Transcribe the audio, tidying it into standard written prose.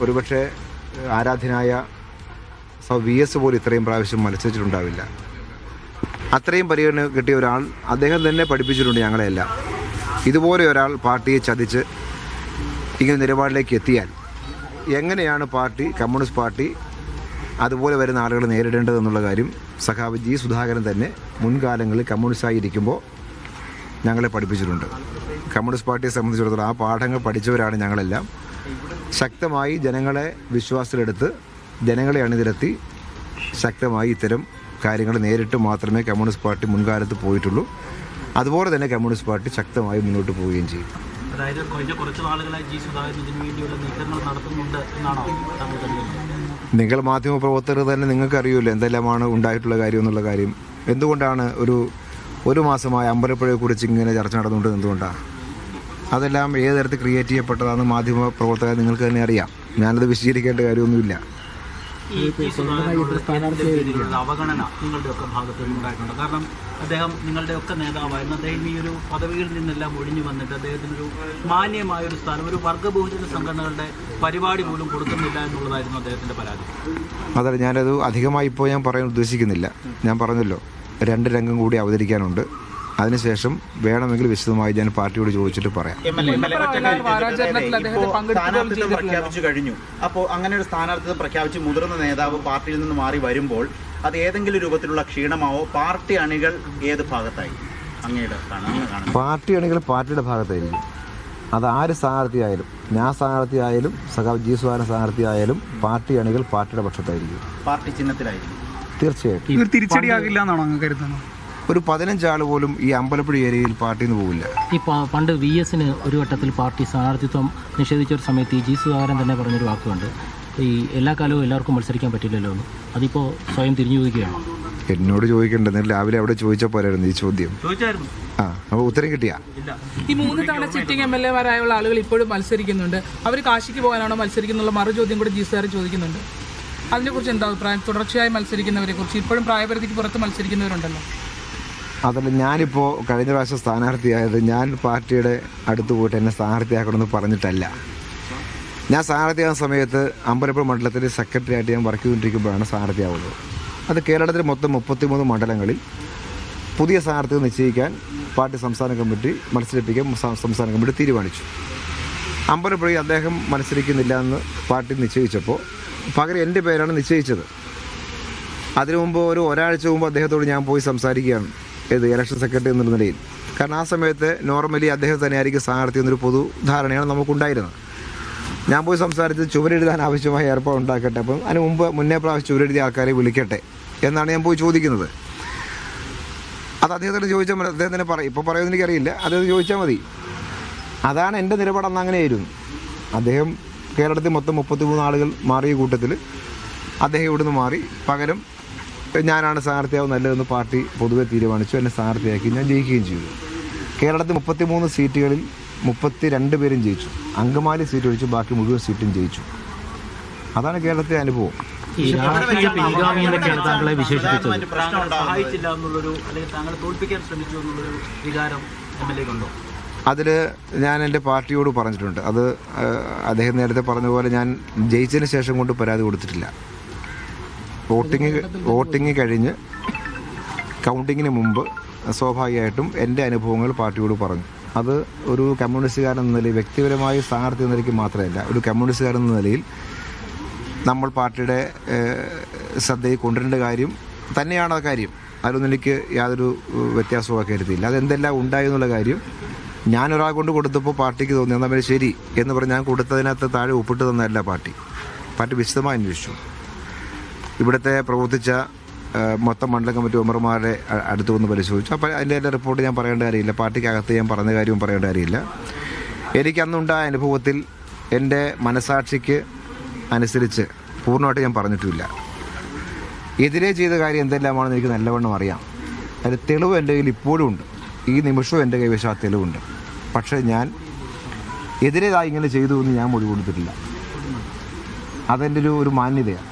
ഒരുപക്ഷെ ആരാധ്യനായ VS പോലും ഇത്രയും പ്രാവശ്യം മത്സരിച്ചിട്ടുണ്ടാവില്ല. അത്രയും പരിഗണന കിട്ടിയ ഒരാൾ അദ്ദേഹം തന്നെ പഠിപ്പിച്ചിട്ടുണ്ട് ഞങ്ങളെല്ലാം. ഇതുപോലെ ഒരാൾ പാർട്ടിയെ ചതിച്ച് ഇങ്ങനെ നിലപാടിലേക്ക് എത്തിയാൽ എങ്ങനെയാണ് കമ്മ്യൂണിസ്റ്റ് പാർട്ടി അതുപോലെ വരുന്ന ആളുകൾ നേരിടേണ്ടതെന്നുള്ള കാര്യം സഖാവ് G. സുധാകരൻ തന്നെ മുൻകാലങ്ങളിൽ കമ്മ്യൂണിസ്റ്റായി ഇരിക്കുമ്പോൾ ഞങ്ങളെ പഠിപ്പിച്ചിട്ടുണ്ട്. കമ്മ്യൂണിസ്റ്റ് പാർട്ടിയെ സംബന്ധിച്ചിടത്തോളം ആ പാഠങ്ങൾ പഠിച്ചവരാണ് ഞങ്ങളെല്ലാം. ശക്തമായി ജനങ്ങളെ വിശ്വാസത്തിലെടുത്ത് ജനങ്ങളെ അണിനിരത്തി ശക്തമായി ഇത്തരം കാര്യങ്ങൾ നേരിട്ട് മാത്രമേ കമ്മ്യൂണിസ്റ്റ് പാർട്ടി മുൻകാലത്ത് പോയിട്ടുള്ളൂ. അതുപോലെ തന്നെ കമ്മ്യൂണിസ്റ്റ് പാർട്ടി ശക്തമായി മുന്നോട്ട് പോവുകയും ചെയ്യും. അതായത് കഴിഞ്ഞ കുറച്ച് നാളുകളായി G. സുധാകരൻ ഇതിനു വേണ്ടിയുള്ള നീക്കങ്ങൾ നടത്തുന്നുണ്ട് എന്നാണോ താങ്കൾ കരുതുന്നത്? നിങ്ങൾ മാധ്യമപ്രവർത്തകർ തന്നെ നിങ്ങൾക്കറിയുമല്ലോ എന്തെല്ലാമാണ് ഉണ്ടായിട്ടുള്ള കാര്യം എന്നുള്ള കാര്യം. എന്തുകൊണ്ടാണ് ഒരു മാസമായി അമ്പലപ്പുഴയെക്കുറിച്ച് ഇങ്ങനെ ചർച്ച നടന്നുകൊണ്ട് എന്തുകൊണ്ടാണ്? അതെല്ലാം ഏത് തരത്തിൽ ക്രിയേറ്റ് ചെയ്യപ്പെട്ടതാണെന്ന് മാധ്യമപ്രവർത്തകർ നിങ്ങൾക്ക് തന്നെ അറിയാം. ഞാനത് വിശദീകരിക്കേണ്ട കാര്യമൊന്നുമില്ല. അവഗണന നിങ്ങളുടെയൊക്കെ ഭാഗത്ത് ഉണ്ടായിട്ടുണ്ട്. കാരണം അദ്ദേഹം നിങ്ങളുടെയൊക്കെ നേതാവായിരുന്നു. അദ്ദേഹം ഈ ഒരു പദവിയിൽ നിന്നെല്ലാം ഒഴിഞ്ഞു വന്നിട്ട് അദ്ദേഹത്തിനൊരു മാന്യമായൊരു സ്ഥാനം, ഒരു വർഗ്ഗബഹുജന സംഘടനകളുടെ പരിപാടി പോലും കൊടുക്കുന്നില്ല എന്നുള്ളതായിരുന്നു അദ്ദേഹത്തിൻ്റെ പരാതി. അതെ, ഞാനത് അധികമായി ഇപ്പോൾ ഞാൻ പറയാൻ ഉദ്ദേശിക്കുന്നില്ല. ഞാൻ പറഞ്ഞല്ലോ 2 രംഗം കൂടി അവതരിക്കാനുണ്ട്. അതിനുശേഷം വേണമെങ്കിൽ വിശദമായി ഞാൻ പാർട്ടിയോട് ചോദിച്ചിട്ട് പറയാം. സ്ഥാനാർത്ഥിത്വം പ്രഖ്യാപിച്ചു കഴിഞ്ഞു. അപ്പോൾ അങ്ങനെ ഒരു സ്ഥാനാർത്ഥിത്വം പ്രഖ്യാപിച്ച് മുതിർന്ന നേതാവ് പാർട്ടിയിൽ നിന്ന് മാറി വരുമ്പോൾ അത് ഏതെങ്കിലും രൂപത്തിലുള്ള ക്ഷീണമാവോ? പാർട്ടി അണികൾ ഏത് ഭാഗത്തായി അങ്ങയുടെ പാർട്ടി അണികൾ പാർട്ടിയുടെ ഭാഗത്തായിരിക്കും. അത് ആര് സ്ഥാനാർത്ഥിയായാലും, ഞാൻ സ്ഥാനാർത്ഥിയായാലും സഖാവ് G. സുധാകരൻ സ്ഥാനാർത്ഥിയായാലും പാർട്ടി അണികൾ പാർട്ടിയുടെ പക്ഷത്തായിരിക്കും, പാർട്ടി ചിഹ്നത്തിലായിരിക്കും. തീർച്ചയായിട്ടും. തിരിച്ചടിയാകില്ല എന്നാണോ അങ്ങ് കരുതുന്നത്? ഒരു 15 ആൾ പോലും ഈ അമ്പലപ്പുഴ ഏരിയയിൽ പാർട്ടിയിൽ നിന്ന് പോകില്ല. ഈ പണ്ട് VS-ന് ഒരു ഘട്ടത്തിൽ പാർട്ടി സ്ഥാനാർത്ഥിത്വം നിഷേധിച്ച ഒരു സമയത്ത് G. സുധാകരൻ തന്നെ പറഞ്ഞൊരു വാക്കുണ്ട്, ഈ എല്ലാ കാലവും എല്ലാവർക്കും മത്സരിക്കാൻ പറ്റില്ലല്ലോ എന്ന്. അതിപ്പോൾ സ്വയം തിരിഞ്ഞു പോവുകയാണ്. എന്നോട് ചോദിക്കേണ്ടത് രാവിലെ അവിടെ ചോദിച്ചാൽ പോരായിരുന്നു ഈ ചോദ്യം. അപ്പോൾ ഉത്തരം കിട്ടിയാ? ഈ 3 തവണ സിറ്റിംഗ് MLA-മാരായുള്ള ആളുകൾ ഇപ്പോഴും മത്സരിക്കുന്നുണ്ട്. അവർ കാശിക്ക് പോകാനാണോ മത്സരിക്കുന്നുള്ള മറു ചോദ്യം കൂടെ G. സുധാകരൻ ചോദിക്കുന്നുണ്ട്. അതിനെക്കുറിച്ച് എന്താ അഭിപ്രായം? തുടർച്ചയായി മത്സരിക്കുന്നവരെ കുറിച്ച് ഇപ്പോഴും പ്രായപരിധിക്ക് പുറത്ത് മത്സരിക്കുന്നവരുണ്ടല്ലോ. അതല്ല, ഞാനിപ്പോൾ കഴിഞ്ഞ പ്രാവശ്യം സ്ഥാനാർത്ഥിയായത് ഞാൻ പാർട്ടിയുടെ അടുത്ത് പോയിട്ട് എന്നെ സ്ഥാനാർത്ഥിയാക്കണമെന്ന് പറഞ്ഞിട്ടല്ല. ഞാൻ സ്ഥാനാർത്ഥിയാകുന്ന സമയത്ത് അമ്പലപ്പുഴ മണ്ഡലത്തിൽ സെക്രട്ടറി ആയിട്ട് ഞാൻ വർക്ക് ചെയ്തുകൊണ്ടിരിക്കുമ്പോഴാണ് സ്ഥാനാർത്ഥിയാവുന്നത്. അത് കേരളത്തിൽ മൊത്തം 33 മണ്ഡലങ്ങളിൽ പുതിയ സ്ഥാനാർത്ഥികൾ നിശ്ചയിക്കാൻ പാർട്ടി സംസ്ഥാന കമ്മിറ്റി മത്സരിപ്പിക്കാൻ സംസ്ഥാന കമ്മിറ്റി തീരുമാനിച്ചു. അമ്പലപ്പുഴയിൽ അദ്ദേഹം മത്സരിക്കുന്നില്ല എന്ന് പാർട്ടി നിശ്ചയിച്ചപ്പോൾ പകരം എൻ്റെ പേരാണ് നിശ്ചയിച്ചത്. അതിനു മുമ്പ് ഒരാഴ്ച മുമ്പ് അദ്ദേഹത്തോട് ഞാൻ പോയി സംസാരിക്കുകയാണ്, ഇലക്ഷൻ സെക്രട്ടറി എന്നുള്ള നിലയിൽ. കാരണം ആ സമയത്ത് നോർമലി അദ്ദേഹം തന്നെയായിരിക്കും സ്ഥാനാർത്ഥി എന്നൊരു പൊതു ധാരണയാണ് നമുക്കുണ്ടായിരുന്നത്. ഞാൻ പോയി സംസാരിച്ചത് ചുവരെഴുതാൻ ആവശ്യമായ ഏർപ്പാടുണ്ടാക്കട്ടെ, അപ്പം അതിന് മുന്നേ പ്രാവശ്യം ചുവരെഴുതിയ ആൾക്കാരെ വിളിക്കട്ടെ എന്നാണ് ഞാൻ പോയി ചോദിക്കുന്നത്. അത് അദ്ദേഹത്തിന് ചോദിച്ചാൽ മതി, അദ്ദേഹം തന്നെ പറയും. ഇപ്പോൾ പറയുമെന്ന് എനിക്കറിയില്ല, അദ്ദേഹം ചോദിച്ചാൽ മതി. അതാണ് എൻ്റെ നിലപാടെന്ന് അങ്ങനെയായിരുന്നു. അദ്ദേഹം കേരളത്തിൽ മൊത്തം 33 ആളുകൾ മാറിയ കൂട്ടത്തിൽ അദ്ദേഹം ഇവിടുന്ന് മാറി, പകരം ഞാനാണ് സ്ഥാനാർത്ഥിയാവും നല്ലതെന്ന് പാർട്ടി പൊതുവെ തീരുമാനിച്ചു. എന്നെ സ്ഥാനാർത്ഥിയാക്കി, ഞാൻ ജയിക്കുകയും ചെയ്തു. കേരളത്തിൽ 33 സീറ്റുകളിൽ 32 പേരും ജയിച്ചു. അങ്കമാലി സീറ്റ് ഒഴിച്ച് ബാക്കി മുഴുവൻ സീറ്റും ജയിച്ചു. അതാണ് കേരളത്തിലെ അനുഭവം. അതിൽ ഞാൻ എൻ്റെ പാർട്ടിയോട് പറഞ്ഞിട്ടുണ്ട്. അത് അദ്ദേഹം നേരത്തെ പറഞ്ഞ പോലെ ഞാൻ ജയിച്ചതിന് ശേഷം കൊണ്ട് പരാതി കൊടുത്തിട്ടില്ല. വോട്ടിങ് കഴിഞ്ഞ് കൗണ്ടിങ്ങിന് മുമ്പ് സ്വാഭാവികമായിട്ടും എൻ്റെ അനുഭവങ്ങൾ പാർട്ടിയോട് പറഞ്ഞു. അത് ഒരു കമ്മ്യൂണിസ്റ്റുകാരൻ എന്ന നിലയിൽ, വ്യക്തിപരമായി സ്ഥാനാർത്ഥി എന്ന നിലയ്ക്ക് മാത്രമല്ല, ഒരു കമ്മ്യൂണിസ്റ്റുകാരൻ എന്ന നിലയിൽ നമ്മൾ പാർട്ടിയുടെ ശ്രദ്ധയിൽ കൊണ്ടുവരേണ്ട കാര്യം തന്നെയാണ് ആ കാര്യം. അതിലൊന്നും എനിക്ക് യാതൊരു വ്യത്യാസവും കരുതിയില്ല. അതെന്തെല്ലാം ഉണ്ടായി എന്നുള്ള കാര്യം ഞാനൊരാൾ കൊണ്ട് കൊടുത്തപ്പോൾ പാർട്ടിക്ക് തോന്നി എന്നാൽ പിന്നെ ശരി എന്ന് പറഞ്ഞ് ഞാൻ കൊടുത്തതിനകത്ത് താഴെ ഒപ്പിട്ട് തന്നതല്ല പാർട്ടി വിശദമായി അന്വേഷിച്ചു. ഇവിടുത്തെ പ്രവർത്തിച്ച മൊത്തം മണ്ഡലം കമ്മിറ്റി മെമ്പർമാരുടെ അടുത്ത് വന്ന് പരിശോധിച്ചു. അപ്പോൾ അതിൻ്റെ എല്ലാ റിപ്പോർട്ട് ഞാൻ പറയേണ്ട കാര്യമില്ല, പാർട്ടിക്കകത്ത് ഞാൻ പറഞ്ഞ കാര്യവും പറയേണ്ട കാര്യമില്ല. എനിക്കന്നുണ്ടായ അനുഭവത്തിൽ എൻ്റെ മനസാക്ഷിക്ക് അനുസരിച്ച് പൂർണ്ണമായിട്ട് ഞാൻ പറഞ്ഞിട്ടുമില്ല. എതിരെ ചെയ്ത കാര്യം എന്തെല്ലാമാണെന്ന് എനിക്ക് നല്ലവണ്ണം അറിയാം. അതിന് തെളിവ് എൻ്റെ കയ്യിൽ ഇപ്പോഴും ഉണ്ട്. ഈ നിമിഷവും എൻ്റെ കൈവശം ആ തെളിവുണ്ട്. പക്ഷേ ഞാൻ എതിരേതായി ഇങ്ങനെ ചെയ്തു എന്ന് ഞാൻ മൊഴി കൊടുത്തിട്ടില്ല. അതെൻ്റെ ഒരു മാന്യതയാണ്.